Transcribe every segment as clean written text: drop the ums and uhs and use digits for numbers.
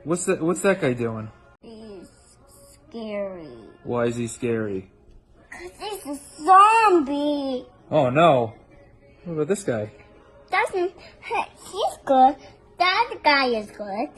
What's that guy doing? He's scary. Why is he scary? 'Cause he's a zombie. Oh no. What about this guy? He's good. That guy is good.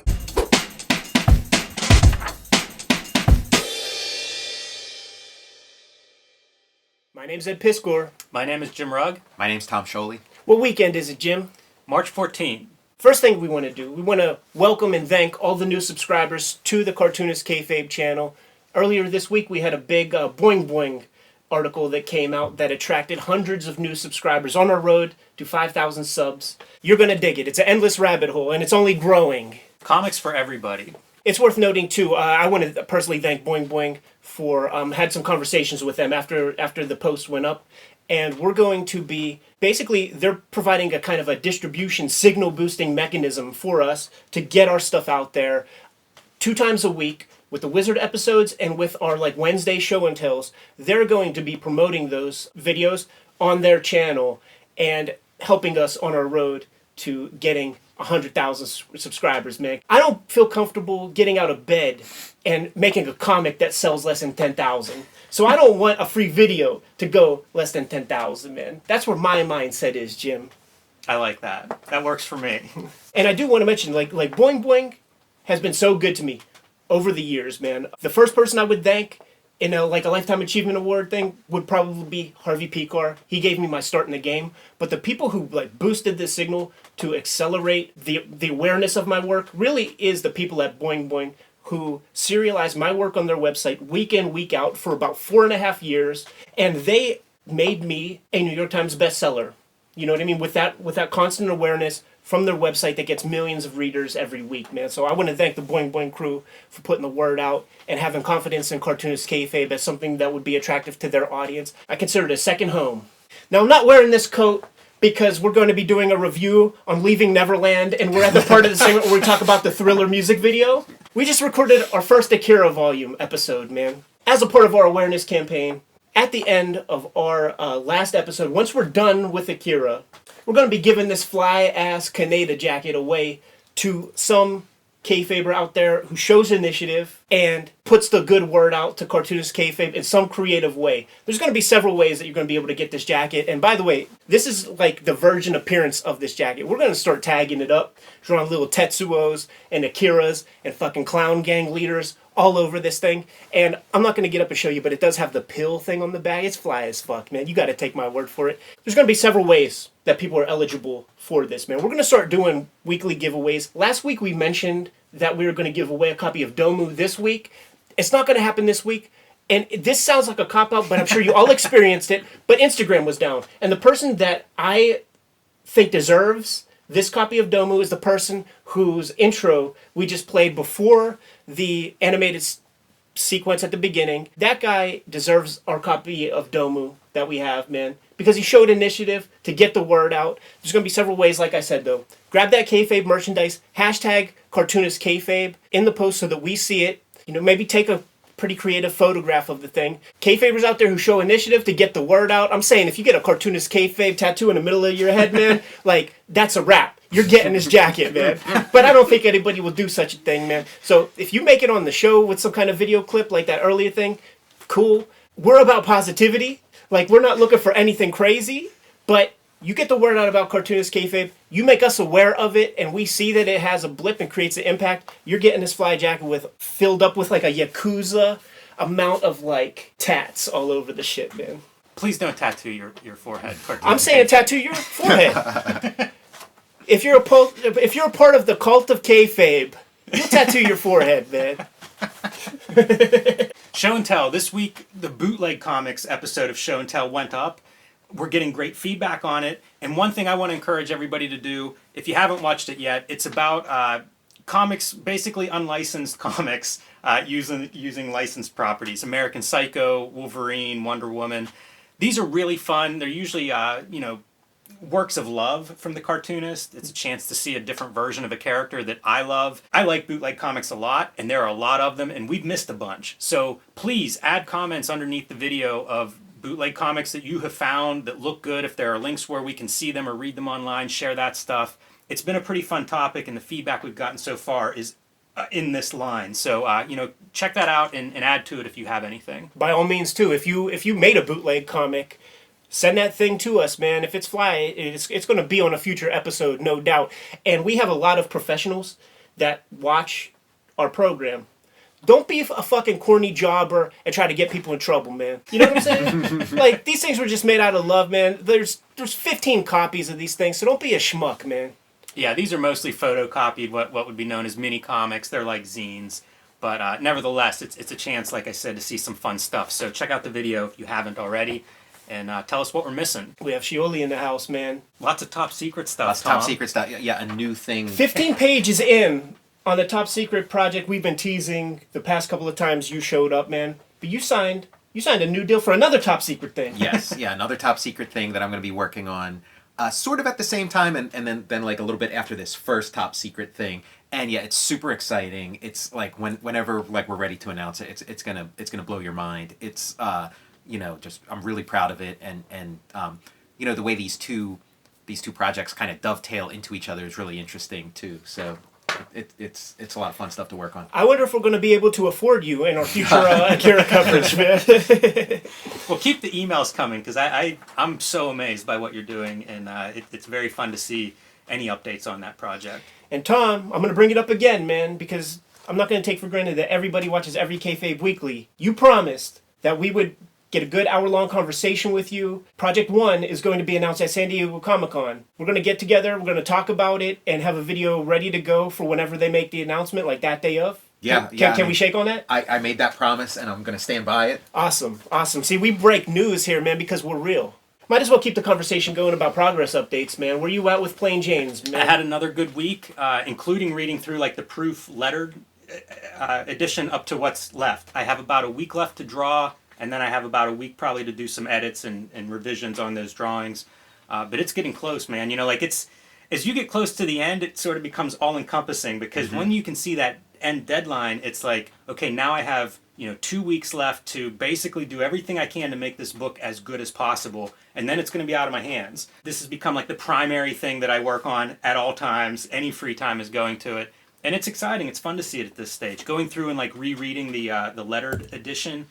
My name's Ed Piscor. My name is Jim Rugg. My name's Tom Scholey. What weekend is it, Jim? March 14th. First thing we want to do, we want to welcome and thank all the new subscribers to the Cartoonist Kayfabe channel. Earlier this week, we had a big Boing Boing article that came out that attracted hundreds of new subscribers on our road to 5,000 subs. You're going to dig it. It's an endless rabbit hole, and it's only growing. Comics for everybody. It's worth noting, too, I want to personally thank Boing Boing for, had some conversations with them after the post went up. And we're going to be, basically, they're providing a kind of a distribution signal boosting mechanism for us to get our stuff out there 2 times a week with the Wizard episodes and with our Wednesday show and tells. They're going to be promoting those videos on their channel and helping us on our road to getting 100,000 subscribers, man. I don't feel comfortable getting out of bed and making a comic that sells less than 10,000. So I don't want a free video to go less than 10,000, man. That's where my mindset is, Jim. I like that. That works for me. And I do want to mention, like Boing Boing has been so good to me over the years, man. The first person I would thank in a Lifetime Achievement Award thing would probably be Harvey Pekar. He gave me my start in the game. But the people who boosted this signal to accelerate the awareness of my work really is the people at Boing Boing who serialized my work on their website week in, week out for about 4.5 years. And they made me a New York Times bestseller. You know what I mean? With that constant awareness from their website that gets millions of readers every week, man. So I want to thank the Boing Boing crew for putting the word out and having confidence in Cartoonist Kayfabe as something that would be attractive to their audience. I consider it a second home. Now, I'm not wearing this coat because we're going to be doing a review on Leaving Neverland, and we're at the part of the segment where we talk about the Thriller music video. We just recorded our first Akira volume episode, man. As a part of our awareness campaign, at the end of our last episode, once we're done with Akira, we're going to be giving this fly-ass Kaneda jacket away to some kayfaber out there who shows initiative and puts the good word out to Cartoonist Kayfabe in some creative way. There's going to be several ways that you're going to be able to get this jacket. And by the way, this is like the virgin appearance of this jacket. We're going to start tagging it up, drawing little Tetsuos and Akiras and fucking clown gang leaders all over this thing. And I'm not going to get up and show you, but it does have the pill thing on the back. It's fly as fuck, man. You got to take my word for it. There's going to be several ways that people are eligible for this, man. We're going to start doing weekly giveaways. Last week we mentioned that we were going to give away a copy of Domu this week. It's not going to happen this week. And this sounds like a cop-out, but I'm sure you all experienced it. But Instagram was down. And the person that I think deserves this copy of Domu is the person whose intro we just played before the animated sequence at the beginning. That guy deserves our copy of Domu that we have, man, because he showed initiative to get the word out. There's going to be several ways, like I said, though. Grab that Kayfabe merchandise, hashtag Cartoonist Kayfabe in the post so that we see it. You know, maybe take a pretty creative photograph of the thing. Kayfabers out there who show initiative to get the word out. I'm saying if you get a Cartoonist Kayfabe tattoo in the middle of your head, man, that's a wrap. You're getting this jacket, man. But I don't think anybody will do such a thing, man. So if you make it on the show with some kind of video clip like that earlier thing, cool. We're about positivity. We're not looking for anything crazy, but you get the word out about Cartoonist Kayfabe, you make us aware of it, and we see that it has a blip and creates an impact. You're getting this fly jacket filled up with a Yakuza amount of tats all over the shit, man. Please don't tattoo your forehead. I'm saying tattoo your forehead. If you're a part of the cult of Kayfabe, you'll tattoo your forehead, man. Show and Tell. This week, the Bootleg Comics episode of Show and Tell went up. We're getting great feedback on it. And one thing I want to encourage everybody to do, if you haven't watched it yet, it's about comics, basically unlicensed comics, using licensed properties. American Psycho, Wolverine, Wonder Woman. These are really fun. They're usually, works of love from the cartoonist. It's a chance to see a different version of a character that I love. I like Bootleg Comics a lot, and there are a lot of them, and we've missed a bunch. So please add comments underneath the video of Bootleg Comics that you have found that look good. If there are links where we can see them or read them online, share that stuff. It's been a pretty fun topic, and the feedback we've gotten so far is in this line. So check that out and add to it if you have anything. By all means, too. If you made a bootleg comic, send that thing to us, man. If it's fly, it's going to be on a future episode, no doubt. And we have a lot of professionals that watch our program. Don't be a fucking corny jobber and try to get people in trouble, man. You know what I'm saying? Like, these things were just made out of love, man. There's 15 copies of these things, so don't be a schmuck, man. Yeah, these are mostly photocopied, what would be known as mini comics. They're like zines. But nevertheless, it's a chance, like I said, to see some fun stuff. So check out the video if you haven't already, and tell us what we're missing. We have Shioli in the house, man. Lots of top secret stuff, Lots of Tom. top secret stuff. Yeah, a new thing. 15 pages in on the top secret project we've been teasing the past couple of times you showed up, man. But you signed a new deal for another top secret thing. Yes, yeah, another top secret thing that I'm going to be working on, sort of at the same time, and then like a little bit after this first top secret thing. And yeah, it's super exciting. It's like whenever like we're ready to announce it, it's gonna blow your mind. It's just I'm really proud of it, and the way these two projects kind of dovetail into each other is really interesting too. So. It's a lot of fun stuff to work on. I wonder if we're going to be able to afford you in our future Akira coverage, man. Well, keep the emails coming, because I'm so amazed by what you're doing, and it's very fun to see any updates on that project. And Tom, I'm going to bring it up again, man, because I'm not going to take for granted that everybody watches every Kayfabe Weekly. You promised that we would get a good hour-long conversation with you. Project 1 is going to be announced at San Diego Comic-Con. We're going to get together, we're going to talk about it, and have a video ready to go for whenever they make the announcement, like that day of. Can we shake on that? I made that promise, and I'm going to stand by it. Awesome. See, we break news here, man, because we're real. Might as well keep the conversation going about progress updates, man. Where you at with Plain Jane's, man? I had another good week, including reading through like the proof lettered edition up to what's left. I have about a week left to draw, and then I have about a week probably to do some edits and revisions on those drawings. But it's getting close, man. As you get close to the end, it sort of becomes all-encompassing, because when you can see that end deadline, it's like, okay, now I have 2 weeks left to basically do everything I can to make this book as good as possible, and then it's going to be out of my hands. This has become like the primary thing that I work on at all times. Any free time is going to it, and it's exciting. It's fun to see it at this stage. Going through and like rereading the lettered edition,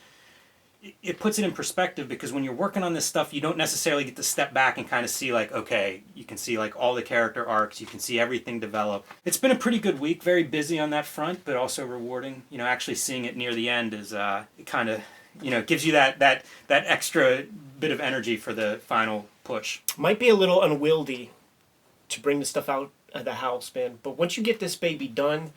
it puts it in perspective, because when you're working on this stuff, you don't necessarily get to step back and kind of see like, okay, you can see like all the character arcs, you can see everything develop. It's been a pretty good week, very busy on that front, but also rewarding. Actually seeing it near the end is it kind of gives you that extra bit of energy for the final push. Might be a little unwieldy to bring the stuff out of the house, man, but once you get this baby done,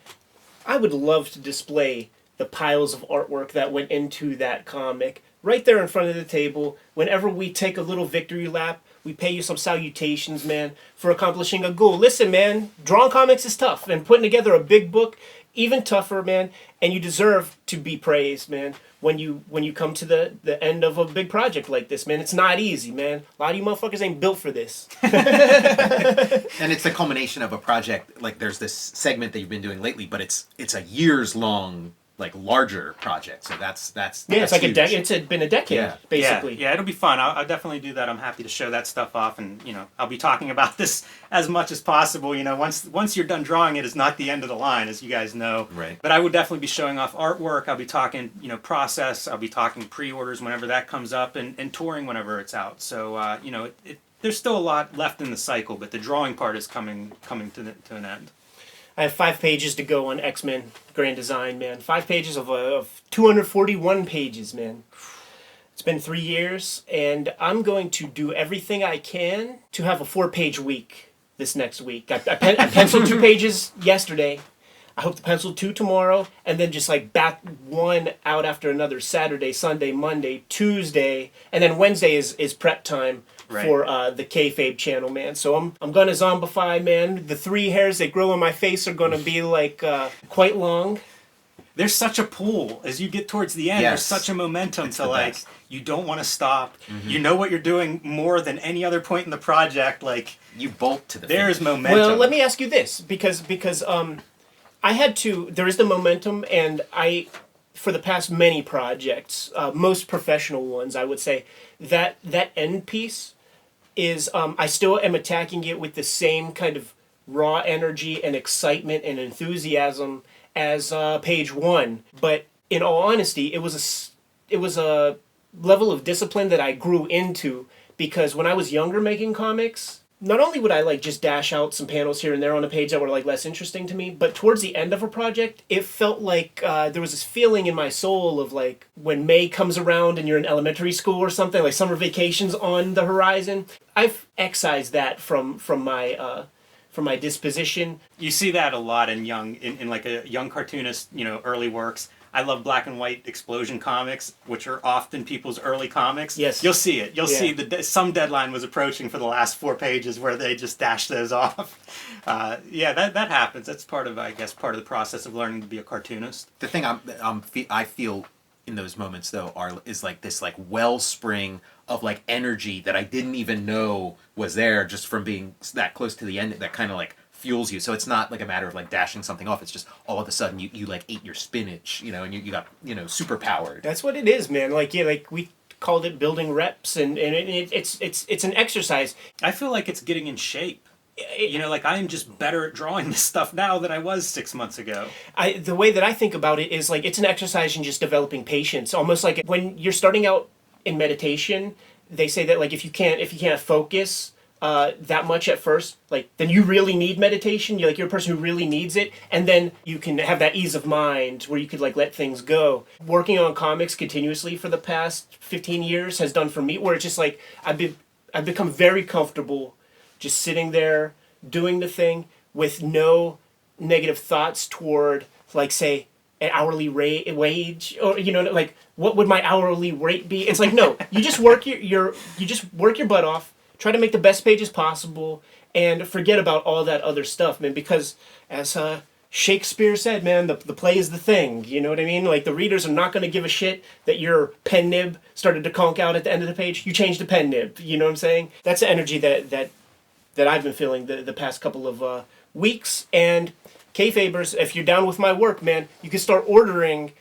I would love to display the piles of artwork that went into that comic right there in front of the table. Whenever we take a little victory lap, we pay you some salutations, man, for accomplishing a goal. Listen, man, drawing comics is tough, and putting together a big book, even tougher, man, and you deserve to be praised, man, when you come to the end of a big project like this, man. It's not easy, man. A lot of you motherfuckers ain't built for this. And it's the culmination of a project. Like, there's this segment that you've been doing lately, but it's a years-long, like, larger project. So that's it's like huge. a decade. It's been a decade, basically. Yeah, it'll be fun. I'll definitely do that. I'm happy to show that stuff off, and I'll be talking about this as much as possible. Once you're done drawing it, it's not the end of the line, as you guys know. Right. But I would definitely be showing off artwork. I'll be talking, process. I'll be talking pre-orders whenever that comes up, and touring whenever it's out. So there's still a lot left in the cycle, but the drawing part is coming to an end. I have 5 pages to go on X-Men Grand Design, man. 5 pages of 241 pages, man. It's been 3 years, and I'm going to do everything I can to have a 4-page week this next week. I penciled 2 pages yesterday. I hope to pencil 2 tomorrow, and then just like back one out after another Saturday, Sunday, Monday, Tuesday, and then Wednesday is prep time. Right. For the Kayfabe channel, man. So I'm gonna zombify, man. The 3 hairs that grow on my face are gonna be like quite long. There's such a pull as you get towards the end. Yes. There's such a momentum It's to the like best. You don't want to stop. Mm-hmm. You know what you're doing more than any other point in the project. Like You bolt to the there's finish. momentum. Well, let me ask you this, because I had to. There is the momentum, and for the past many projects, most professional ones, I would say that end piece is I still am attacking it with the same kind of raw energy and excitement and enthusiasm as page 1. But in all honesty, it was a level of discipline that I grew into, because when I was younger making comics, not only would I like just dash out some panels here and there on a page that were like less interesting to me, but towards the end of a project, it felt like there was this feeling in my soul of like when May comes around and you're in elementary school or something, like summer vacations on the horizon. I've excised that from my disposition. You see that a lot in like a young cartoonist, early works. I love black and white explosion comics, which are often people's early comics. Yes. You'll see it. You'll see some deadline was approaching for the last 4 pages where they just dash those off. That happens. That's part of the process of learning to be a cartoonist. The thing I feel in those moments though is like this like wellspring of like energy that I didn't even know was there just from being that close to the end, that kind of like fuels you. So it's not like a matter of like dashing something off. It's just all of a sudden you like ate your spinach, and you got super powered. That's what it is, man. Like we called it building reps, and it's an exercise. I feel like it's getting in shape. Like I am just better at drawing this stuff now than I was 6 months ago. The way that I think about it is like it's an exercise in just developing patience. Almost like when you're starting out in meditation, they say that like if you can't focus that much at first, like then you really need meditation. You're a person who really needs it, and then you can have that ease of mind where you could like let things go. Working on comics continuously for the past 15 years has done for me, where it's just like I've become very comfortable just sitting there doing the thing with no negative thoughts toward like say an hourly wage, or like what would my hourly rate be. It's like no, you just work your butt off. Try to make the best pages possible and forget about all that other stuff, man, because as Shakespeare said, man, the play is the thing, you know what I mean? Like the readers are not going to give a shit that your pen nib started to conk out at the end of the page. You changed the pen nib, you know what I'm saying? That's the energy that I've been feeling the past couple of weeks. And Kayfabers, if you're down with my work, man, you can start ordering.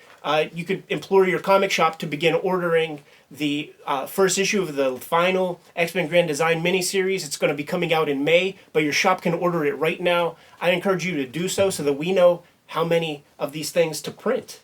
You could implore your comic shop to begin ordering the first issue of the final X-Men Grand Design miniseries. It's going to be coming out in May, but your shop can order it right now. I encourage you to do so that we know how many of these things to print.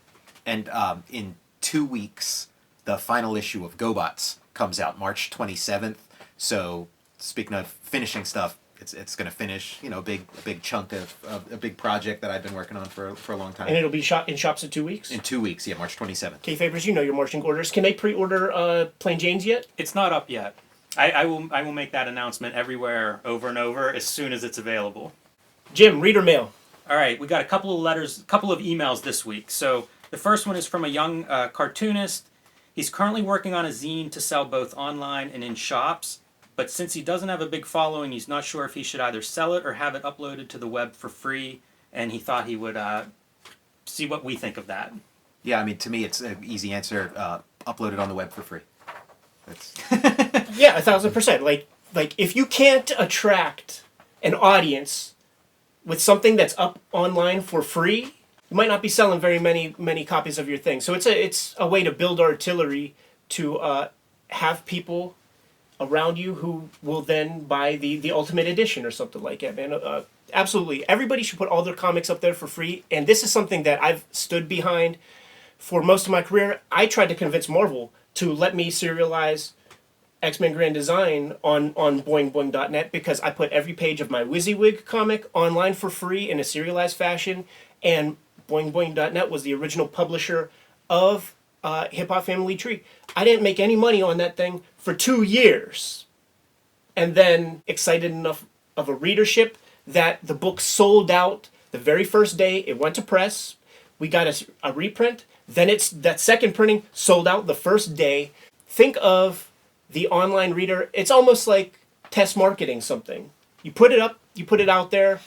And in 2 weeks, the final issue of GoBots comes out March 27th. So speaking of finishing stuff, it's going to finish, a big chunk of a big project that I've been working on for a long time. And it'll be in shops in 2 weeks? In 2 weeks, yeah, March 27th. Kayfabers, your marching orders. Can they pre-order Plain Janes yet? It's not up yet. I will make that announcement everywhere over and over as soon as it's available. Jim, reader mail. All right, we got a couple of emails this week. So the first one is from a young cartoonist. He's currently working on a zine to sell both online and in shops. But since he doesn't have a big following, he's not sure if he should either sell it or have it uploaded to the web for free. And he thought he would see what we think of that. Yeah, I mean, to me, it's an easy answer. Upload it on the web for free. That's... Yeah, 1,000%. Like if you can't attract an audience with something that's up online for free, you might not be selling very many copies of your thing. So it's a way to build artillery to have people around you who will then buy the Ultimate Edition or something like that, man. Absolutely. Everybody should put all their comics up there for free. And this is something that I've stood behind for most of my career. I tried to convince Marvel to let me serialize X-Men Grand Design on boingboing.net because I put every page of my WYSIWYG comic online for free in a serialized fashion. And boingboing.net was the original publisher of Hip Hop Family Tree. I didn't make any money on that thing for 2 years. And then excited enough of a readership that the book sold out the very first day it went to press. We got a reprint. Then that second printing sold out the first day. Think of the online reader. It's almost like test marketing something. You put it up, you put it out there.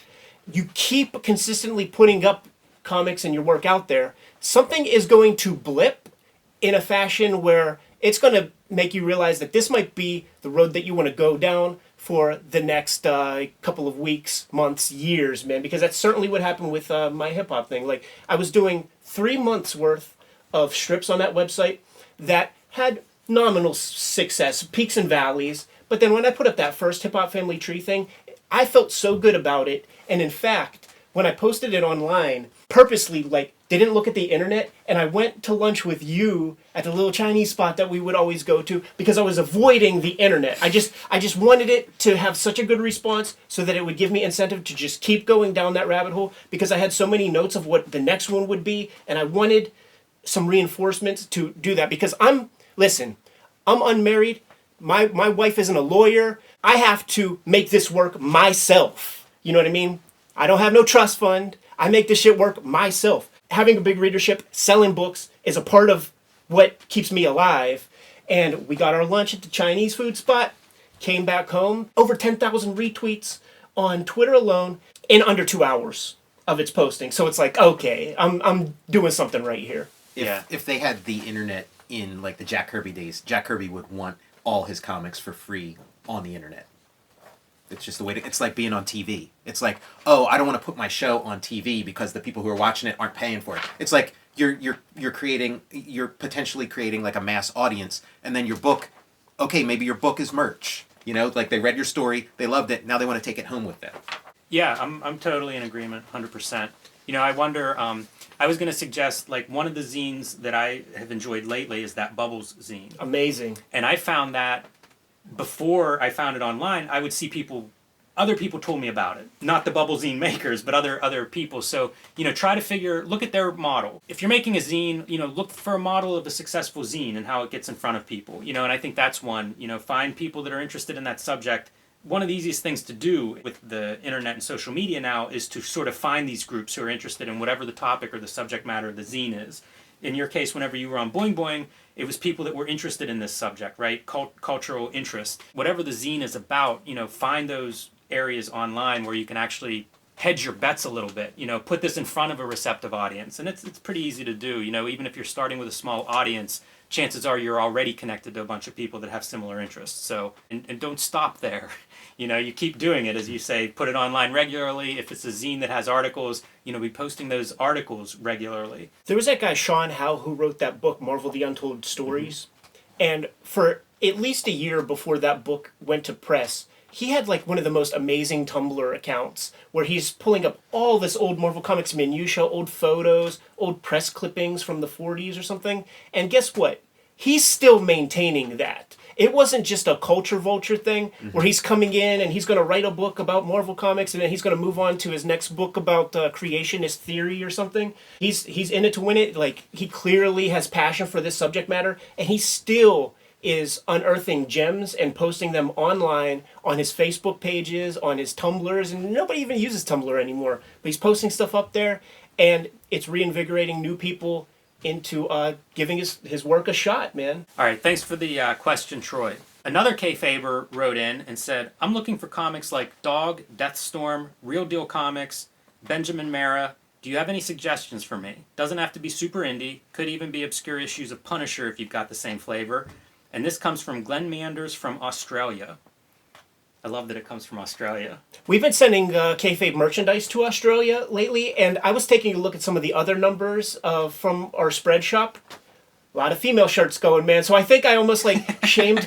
You keep consistently putting up comics and your work out there. Something is going to blip in a fashion where it's going to make you realize that this might be the road that you want to go down for the next couple of weeks, months, years, man. Because that's certainly what happened with my hip-hop thing. Like, I was doing 3 months worth of strips on that website that had nominal success, peaks and valleys. But then when I put up that first Hip Hop Family Tree thing, I felt so good about it. And in fact, when I posted it online, purposely like didn't look at the internet, and I went to lunch with you at the little Chinese spot that we would always go to because I was avoiding the internet. I just wanted it to have such a good response so that it would give me incentive to just keep going down that rabbit hole, because I had so many notes of what the next one would be, and I wanted some reinforcements to do that, because I'm unmarried. My wife isn't a lawyer. I have to make this work myself. You know what I mean? I don't have no trust fund. I make this shit work myself. Having a big readership, selling books is a part of what keeps me alive. And we got our lunch at the Chinese food spot, came back home, over 10,000 retweets on Twitter alone in under 2 hours of its posting. So it's like, okay, I'm doing something right here. If they had the internet in like the Jack Kirby days, Jack Kirby would want all his comics for free on the internet. It's just the way it's like being on TV. It's like, oh, I don't want to put my show on TV because the people who are watching it aren't paying for it. It's like you're potentially creating like a mass audience, and then your book, okay, maybe your book is merch. You know, like they read your story, they loved it, now they want to take it home with them. Yeah, I'm totally in agreement, 100%. You know, I wonder, I was going to suggest, like, one of the zines that I have enjoyed lately is that Bubbles zine. Amazing. And I found that before I found it online, I would see other people told me about it. Not the Bubble zine makers, but other people. So, you know, try to look at their model. If you're making a zine, you know, look for a model of a successful zine and how it gets in front of people. You know, and I think that's one, you know, find people that are interested in that subject. One of the easiest things to do with the internet and social media now is to sort of find these groups who are interested in whatever the topic or the subject matter of the zine is. In your case, whenever you were on Boing Boing, it was people that were interested in this subject, right? Cultural interest. Whatever the zine is about, you know, find those areas online where you can actually hedge your bets a little bit. You know, put this in front of a receptive audience. And it's pretty easy to do. You know, even if you're starting with a small audience, chances are you're already connected to a bunch of people that have similar interests. So, and don't stop there. You know, you keep doing it, as you say, put it online regularly. If it's a zine that has articles, you know, be posting those articles regularly. There was that guy, Haugh, who wrote that book, Marvel the Untold Stories. Mm-hmm. And for at least a year before that book went to press, he had like one of the most amazing Tumblr accounts where he's pulling up all this old Marvel Comics minutia, old photos, old press clippings from the 40s or something. And guess what? He's still maintaining that. It wasn't just a culture vulture thing where he's coming in and he's going to write a book about Marvel Comics and then he's going to move on to his next book about creationist theory or something. He's in it to win it. Like, he clearly has passion for this subject matter, and he still is unearthing gems and posting them online on his Facebook pages, on his Tumblrs, and nobody even uses Tumblr anymore. But he's posting stuff up there, and it's reinvigorating new people into giving his work a shot, man. All right, thanks for the question, Troy. Another Kayfaber wrote in and said, I'm looking for comics like Dog, Deathstorm, Real Deal Comics, Benjamin Mara. Do you have any suggestions for me? Doesn't have to be super indie. Could even be obscure issues of Punisher if you've got the same flavor. And this comes from Glenn Meanders from Australia. I love that it comes from Australia. We've been sending Kayfabe merchandise to Australia lately, and I was taking a look at some of the other numbers from our spread shop. A lot of female shirts going, man. So I think I almost like shamed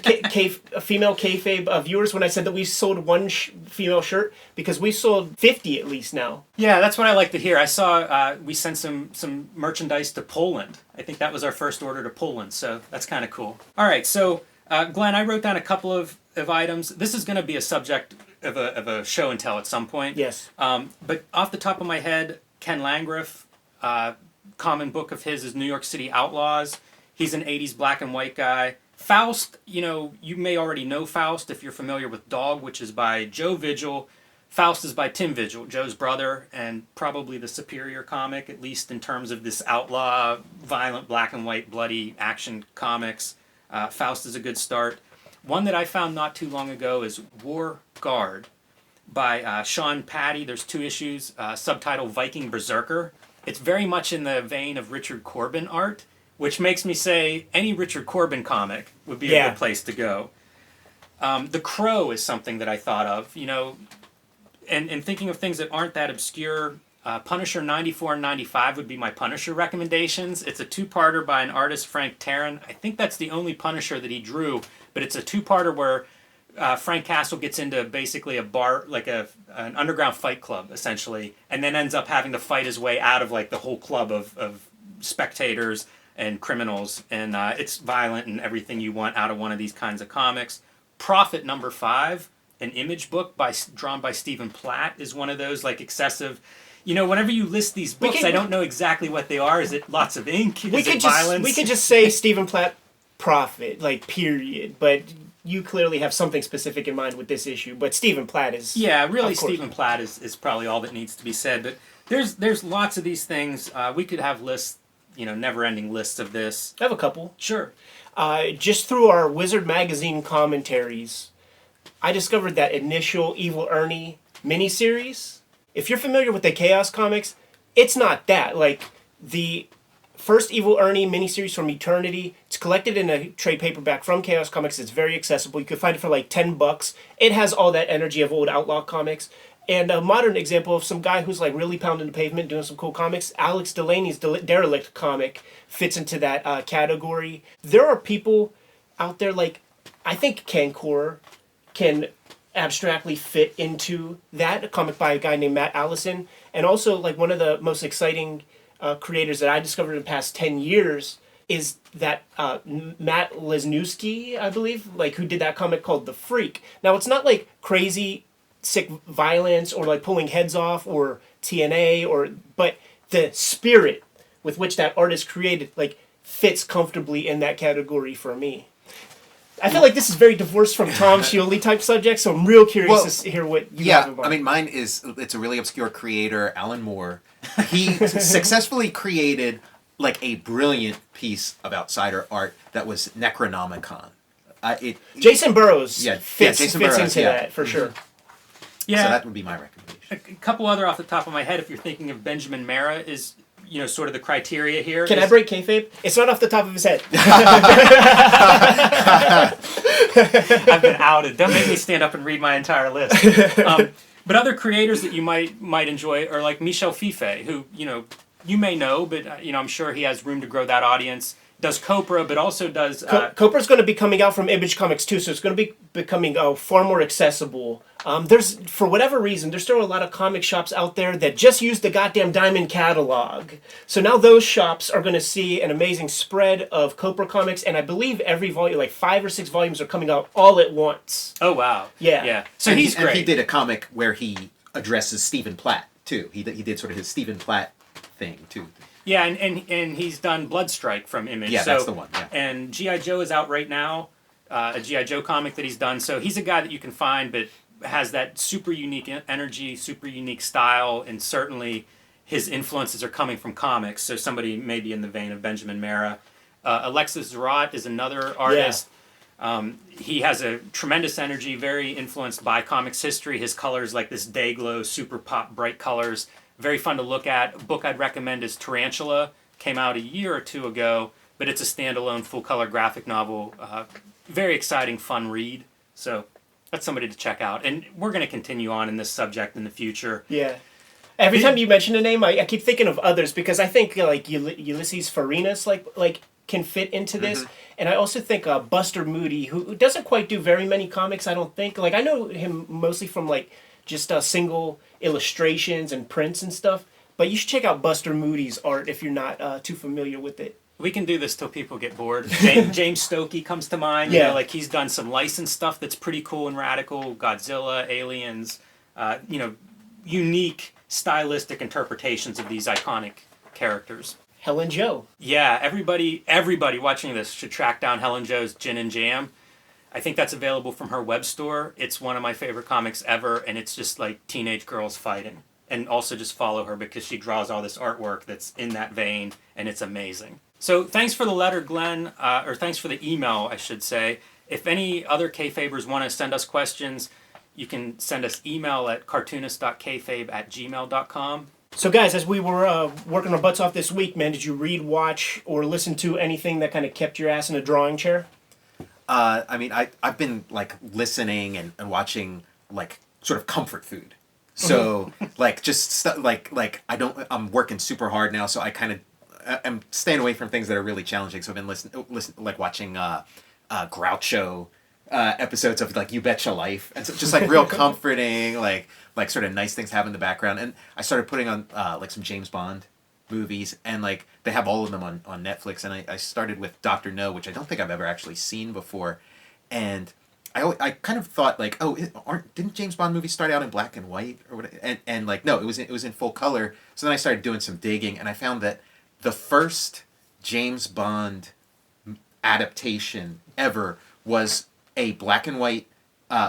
female Kayfabe viewers when I said that we sold one female shirt, because we sold 50 at least now. Yeah, that's what I like to hear. I saw we sent some merchandise to Poland. I think that was our first order to Poland, so that's kind of cool. All right, so Glenn, I wrote down a couple of items. This is going to be a subject of a show and tell at some point. Yes. But off the top of my head, Ken Landgraf, common book of his is New York City Outlaws. He's an 80s black and white guy. Faust, you know, you may already know Faust if you're familiar with Dog, which is by Joe Vigil. Faust is by Tim Vigil, Joe's brother, and probably the superior comic, at least in terms of this outlaw, violent, black and white, bloody action comics. Faust is a good start. One that I found not too long ago is War Guard by Sean Patty. There's 2 issues, subtitle Viking Berserker. It's very much in the vein of Richard Corbin art, which makes me say any Richard Corbin comic would be a good place to go. The Crow is something that I thought of, you know, and thinking of things that aren't that obscure. Punisher 94 and 95 would be my Punisher recommendations. It's a 2-parter by an artist, Frank Taran. I think that's the only Punisher that he drew, but it's a 2-parter where Frank Castle gets into basically a bar, like an underground fight club, essentially, and then ends up having to fight his way out of like the whole club of spectators and criminals, and it's violent and everything you want out of one of these kinds of comics. Prophet number 5, an image book drawn by Stephen Platt, is one of those like excessive. You know, whenever you list these books, I don't know exactly what they are. Is it lots of ink? Is it violence? We could just say Stephen Platt Prophet, like period. But you clearly have something specific in mind with this issue. But Stephen Platt is really Stephen Platt is probably all that needs to be said. But there's lots of these things. We could have lists, never-ending lists of this. I have a couple. Sure. Just through our Wizard Magazine commentaries, I discovered that initial Evil Ernie miniseries. If you're familiar with the Chaos comics, it's not that. Like, the first Evil Ernie miniseries from Eternity, it's collected in a trade paperback from Chaos Comics. It's very accessible. You can find it for like $10. It has all that energy of old Outlaw comics. And a modern example of some guy who's like really pounding the pavement, doing some cool comics, Alex Delaney's Derelict comic fits into that category. There are people out there like, I think Cancor can abstractly fit into that, a comic by a guy named Matt Allison. And also like one of the most exciting creators that I discovered in the past 10 years is that Matt Lesniewski, I believe, like who did that comic called The Freak. Now it's not like crazy sick violence or like pulling heads off or TNA but the spirit with which that artist created like fits comfortably in that category for me. I feel like this is very divorced from Tom Scioli type subjects, so I'm real curious to hear what you have in mind. I mean, mine it's a really obscure creator, Alan Moore. He successfully created like a brilliant piece of outsider art that was Necronomicon. Jason Burrows fits Jason into Burrows, that for sure. Yeah. So that would be my recommendation. A couple other off the top of my head, if you're thinking of Benjamin Mara, is sort of the criteria here. Can I break kayfabe? It's not off the top of his head. I've been outed. Don't make me stand up and read my entire list. But other creators that you might enjoy are like Michel Fiffe, who you may know, but I'm sure he has room to grow that audience. Does Copra, but also does... Copra's going to be coming out from Image Comics too, so it's going to be becoming far more accessible. For whatever reason, there's still a lot of comic shops out there that just use the goddamn Diamond catalog. So now those shops are going to see an amazing spread of Copra comics, and I believe every volume, like 5 or 6 volumes, are coming out all at once. Oh, wow. Yeah. So he's great. And he did a comic where he addresses Stephen Platt, too. He did sort of his Stephen Platt thing, too. Yeah, and he's done Bloodstrike from Image. Yeah, that's the one. Yeah. And G.I. Joe is out right now, a G.I. Joe comic that he's done. So he's a guy that you can find, but has that super unique energy, super unique style, and certainly his influences are coming from comics. So somebody maybe in the vein of Benjamin Mara. Alexis Zarot is another artist. Yeah. He has a tremendous energy, very influenced by comics history. His colors like this day glow, super pop, bright colors. Very fun to look at. A book I'd recommend is Tarantula. Came out a year or two ago, but it's a standalone full-color graphic novel. Very exciting, fun read. So that's somebody to check out. And we're going to continue on in this subject in the future. Yeah. Every time you mention a name, I keep thinking of others because I think like Ulysses Farinas like can fit into this. Mm-hmm. And I also think Buster Moody, who doesn't quite do very many comics, I don't think. Like I know him mostly from like just single illustrations and prints and stuff. But you should check out Buster Moody's art if you're not too familiar with it. We can do this till people get bored. James Stokey comes to mind. Yeah. Like he's done some licensed stuff that's pretty cool and radical. Godzilla, Aliens, unique stylistic interpretations of these iconic characters. Helen Jo. Yeah, everybody watching this should track down Helen Jo's Gin and Jam. I think that's available from her web store. It's one of my favorite comics ever, and it's just like teenage girls fighting. And also just follow her because she draws all this artwork that's in that vein, and it's amazing. So thanks for the letter, Glenn, or thanks for the email, I should say. If any other Kayfabers want to send us questions, you can send us email at cartoonist.kayfabe@gmail.com. So guys, as we were working our butts off this week, man, did you read, watch, or listen to anything that kind of kept your ass in a drawing chair? I mean, I've been like listening and watching like sort of comfort food. So like just I'm working super hard now, so I'm staying away from things that are really challenging. So I've been watching Groucho episodes of like You Betcha Life, and so just like real comforting, like sort of nice things happen in the background. And I started putting on like some James Bond movies, and like they have all of them on Netflix. And I started with Doctor No, which I don't think I've ever actually seen before, and I kind of thought like, oh, didn't James Bond movies start out in black and white or what? And like no, it was in full color. So then I started doing some digging, and I found that the first James Bond adaptation ever was a black and white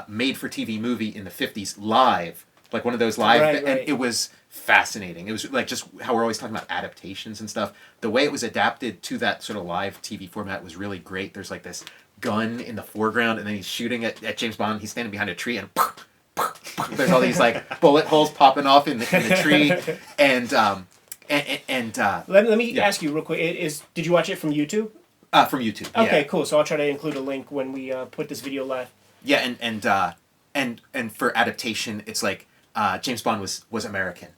made for TV movie in the 50s live, like one of those live, Right, and right. it was fascinating. It was like just how we're always talking about adaptations and stuff. The way it was adapted to that sort of live TV format was really great. There's like this gun in the foreground, and then he's shooting at James Bond. He's standing behind a tree, and there's all these like bullet holes popping off in the tree, and Let me Yeah. ask you real quick. Did you watch it from YouTube? from YouTube. Okay, Yeah. cool. So I'll try to include a link when we put this video live. Yeah, and for adaptation, it's like James Bond was American,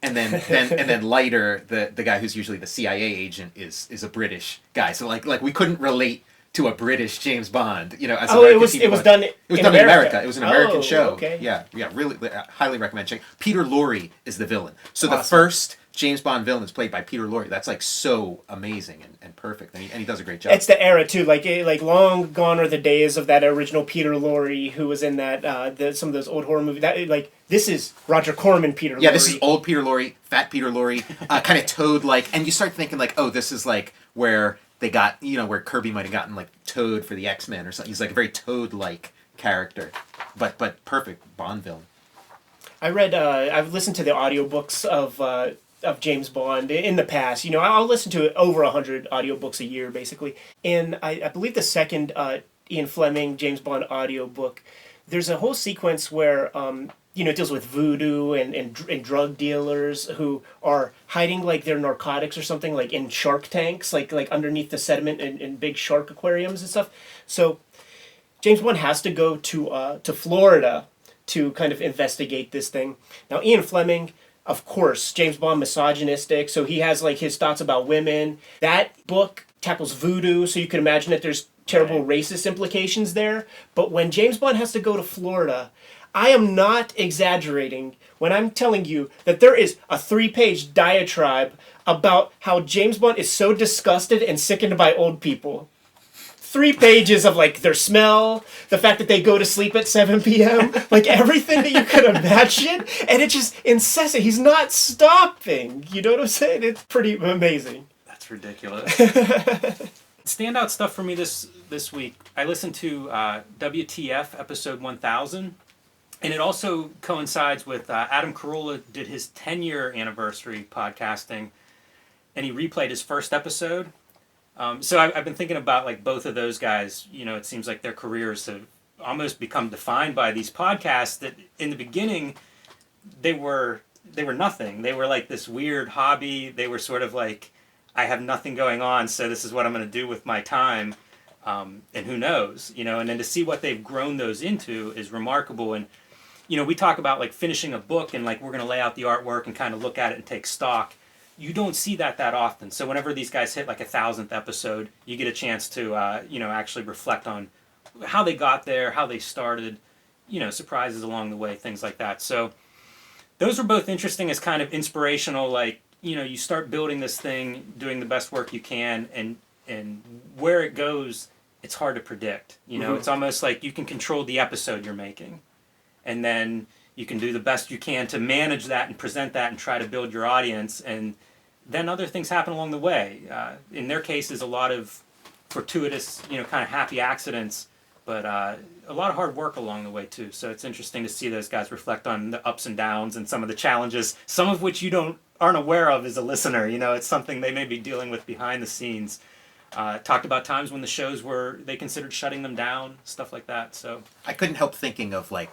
and then later the guy who's usually the CIA agent is a British guy. So like we couldn't relate to a British James Bond, as Oh, American it was TV it was Bond. done. It was in done in America. America. It was an American Oh, show. Okay. Yeah, really highly recommend checking. Peter Lorre is the villain. So the Awesome. first James Bond villain is played by Peter Lorre. That's like so amazing and perfect, and he does a great job. It's the era too. Like long gone are the days of that original Peter Lorre who was in that some of those old horror movies. That like this is Roger Corman Peter Lorre. Yeah, this is old Peter Lorre, fat Peter Lorre, kind of Toad-like, and you start thinking like, oh, this is like where they got, where Kirby might have gotten like Toad for the X-Men or something. He's like a very Toad-like character, but perfect Bond villain. I read. I've listened to the audiobooks of James Bond in the past. I'll listen to over 100 audiobooks a year, basically. And I believe the second Ian Fleming James Bond audiobook, there's a whole sequence where it deals with voodoo and drug dealers who are hiding like their narcotics or something like in shark tanks, like underneath the sediment in big shark aquariums and stuff. So James Bond has to go to Florida to kind of investigate this thing. Now, Ian Fleming, of course, James Bond misogynistic, so he has like his thoughts about women. That book tackles voodoo, so you can imagine that there's terrible racist implications there. But when James Bond has to go to Florida, I am not exaggerating when I'm telling you that there is a 3-page diatribe about how James Bond is so disgusted and sickened by old people. 3 pages of like their smell, the fact that they go to sleep at 7 p.m., like everything that you could imagine, and it's just incessant. He's not stopping. You know what I'm saying? It's pretty amazing. That's ridiculous. Standout stuff for me this week. I listened to WTF episode 1000, and it also coincides with Adam Carolla did his 10-year anniversary podcasting, and he replayed his first episode. So I've been thinking about like both of those guys. It seems like their careers have almost become defined by these podcasts that in the beginning they were nothing. They were like this weird hobby. They were sort of like, I have nothing going on, so this is what I'm going to do with my time. And who knows, and then to see what they've grown those into is remarkable. And, we talk about like finishing a book and like we're going to lay out the artwork and kind of look at it and take stock. You don't see that often. So whenever these guys hit like a 1,000th episode, you get a chance to, actually reflect on how they got there, how they started, surprises along the way, things like that. So those were both interesting as kind of inspirational, like, you start building this thing, doing the best work you can, and where it goes, it's hard to predict. It's almost like you can control the episode you're making. And then you can do the best you can to manage that and present that and try to build your audience. And then other things happen along the way. In their case, is a lot of fortuitous, kind of happy accidents, but a lot of hard work along the way too. So it's interesting to see those guys reflect on the ups and downs and some of the challenges, some of which you aren't aware of as a listener. It's something they may be dealing with behind the scenes. Talked about times when the shows they considered shutting them down, stuff like that. So I couldn't help thinking of like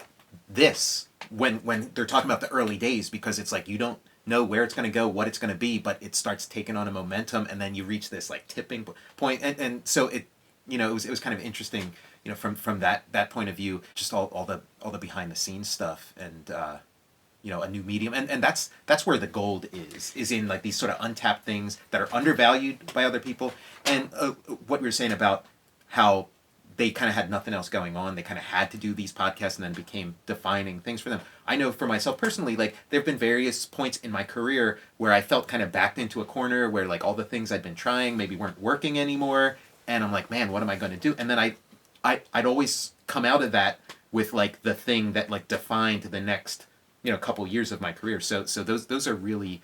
this when they're talking about the early days, because it's like you don't know where it's going to go, what it's going to be, but it starts taking on a momentum, and then you reach this like tipping point, and so it it was kind of interesting, from that point of view, just all the behind the scenes stuff, and a new medium, and that's where the gold is in like these sort of untapped things that are undervalued by other people, and what we were saying about how they kind of had nothing else going on. They kind of had to do these podcasts, and then became defining things for them. I know for myself personally, like there have been various points in my career where I felt kind of backed into a corner where like all the things I'd been trying maybe weren't working anymore, and I'm like, man, what am I going to do? And then I'd always come out of that with like the thing that like defined the next couple years of my career. So those are really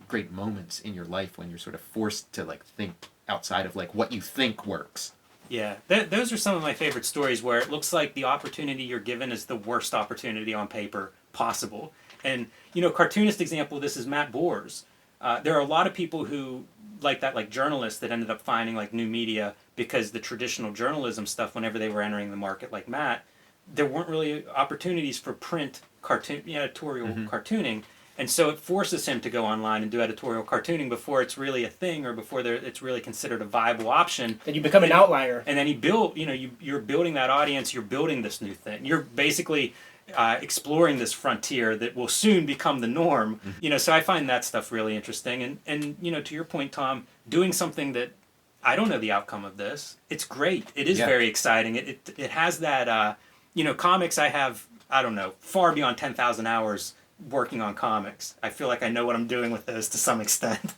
great moments in your life when you're sort of forced to like think outside of like what you think works. Yeah, those are some of my favorite stories where it looks like the opportunity you're given is the worst opportunity on paper possible. And, cartoonist example of this is Matt Bohr's. There are a lot of people who, like journalists that ended up finding like new media because the traditional journalism stuff, whenever they were entering the market like Matt, there weren't really opportunities for print editorial cartooning. And so it forces him to go online and do editorial cartooning before it's really a thing or before it's really considered a viable option. Then you become an outlier. And then you're building that audience, you're building this new thing. You're basically exploring this frontier that will soon become the norm. So I find that stuff really interesting. And to your point, Tom, doing something that I don't know the outcome of this, it's great. It is very exciting. It has that, comics I have, I don't know, far beyond 10,000 hours working on comics. I feel like I know what I'm doing with those to some extent.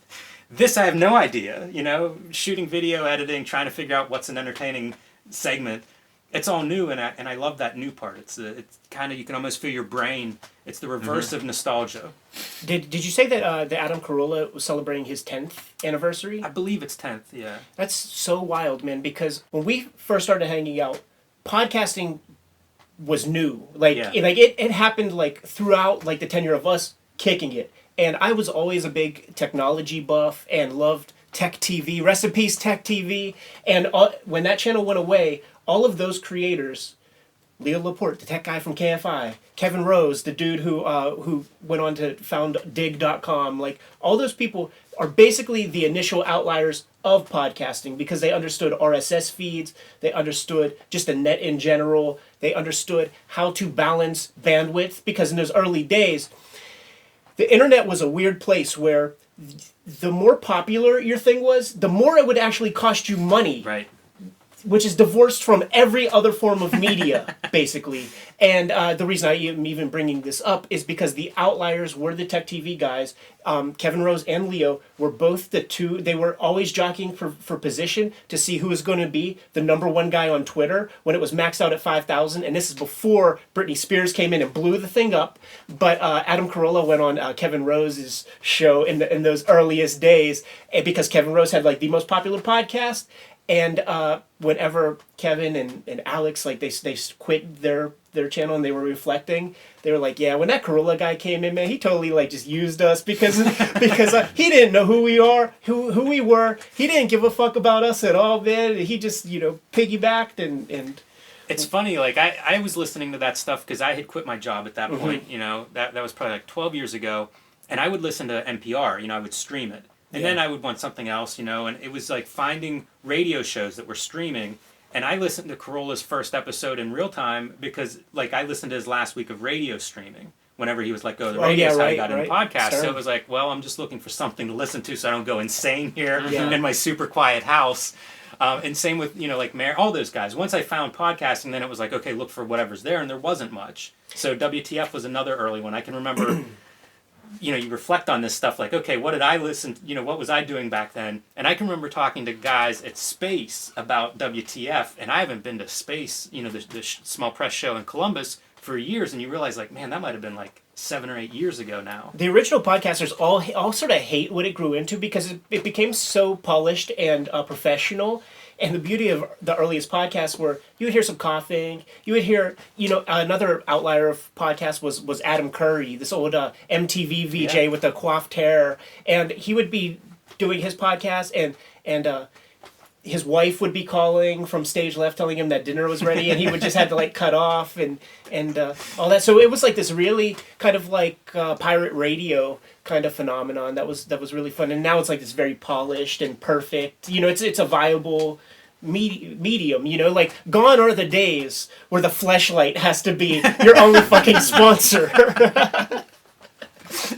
This I have no idea, shooting video, editing, trying to figure out what's an entertaining segment. It's all new, and I love that new part. It's kind of, you can almost feel your brain. It's the reverse of nostalgia. Did you say that Adam Carolla was celebrating his 10th anniversary? I believe it's 10th, yeah. That's so wild, man, because when we first started hanging out, podcasting was new. It happened like throughout like the tenure of us kicking it. And I was always a big technology buff and loved Tech TV, Rest in Peace Tech TV. And when that channel went away, all of those creators, Leo Laporte, the tech guy from KFI, Kevin Rose, the dude who went on to found dig.com, like all those people are basically the initial outliers of podcasting because they understood RSS feeds, they understood just the net in general, they understood how to balance bandwidth, because in those early days, the internet was a weird place where the more popular your thing was, the more it would actually cost you money. Right. Which is divorced from every other form of media, basically. And the reason I am even bringing this up is because the outliers were the Tech TV guys. Kevin Rose and Leo were both the two. They were always jockeying for position to see who was going to be the number one guy on Twitter when it was maxed out at 5,000. And this is before Britney Spears came in and blew the thing up. But Adam Carolla went on Kevin Rose's show in those earliest days because Kevin Rose had like the most popular podcast. And whenever Kevin and Alex, like they quit their channel and they were reflecting, they were like, yeah, when that Carolla guy came in, man, he totally like just used us because he didn't know who we were. He didn't give a fuck about us at all, man. He just piggybacked and. It's funny, like I was listening to that stuff because I had quit my job at that point. That was probably like 12 years ago, and I would listen to NPR. I would stream it. And then I would want something else, and it was like finding radio shows that were streaming. And I listened to Carolla's first episode in real time because, like, I listened to his last week of radio streaming whenever he was let go of the radio, so I got into podcasts. So it was like, well, I'm just looking for something to listen to so I don't go insane here in my super quiet house. And same with, like Mayor, all those guys. Once I found podcasting, then it was like, okay, look for whatever's there, and there wasn't much. So WTF was another early one. I can remember... you reflect on this stuff like, okay, what did I listen, what was I doing back then? And I can remember talking to guys at Space about WTF, and I haven't been to Space, the small press show in Columbus for years, and you realize, like, man, that might have been like 7 or 8 years ago now. The original podcasters all sort of hate what it grew into because it became so polished and professional. And the beauty of the earliest podcasts were you would hear some coughing. You would hear, another outlier of podcasts was Adam Curry, this old MTV VJ with the coiffed hair. And he would be doing his podcast and his wife would be calling from stage left telling him that dinner was ready and he would just have to like cut off and all that. So it was like this really kind of like pirate radio kind of phenomenon that was really fun. And now it's like this very polished and perfect, it's a viable medium, like gone are the days where the Fleshlight has to be your only fucking sponsor.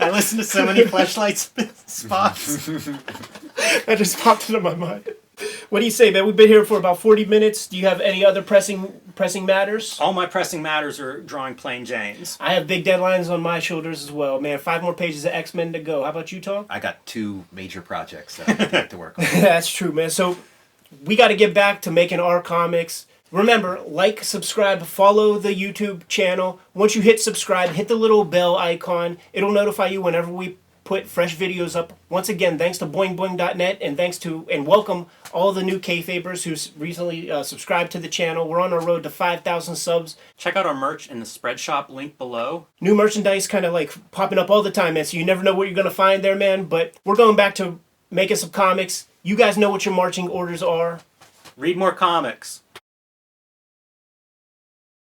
I listen to so many Fleshlight spots. That just popped into my mind. What do you say, man? We've been here for about 40 minutes. Do you have any other pressing matters? All my pressing matters are drawing plain Janes. I have big deadlines on my shoulders as well, man. 5 more pages of X-Men to go. How about you, Tom? I got 2 major projects that I'd like to work on. That's true, man. So we got to get back to making our comics. Remember, like, subscribe, follow the YouTube channel. Once you hit subscribe, hit the little bell icon. It'll notify you whenever we put fresh videos up. Once again, thanks to boingboing.net, and thanks to and welcome all the new Kayfabers who's recently subscribed to the channel. We're on our road to 5,000 subs. Check out our merch in the spread shop link below. New merchandise kind of like popping up all the time, man, so you never know what you're going to find there, man. But we're going back to making some comics. You guys know what your marching orders are. Read more comics.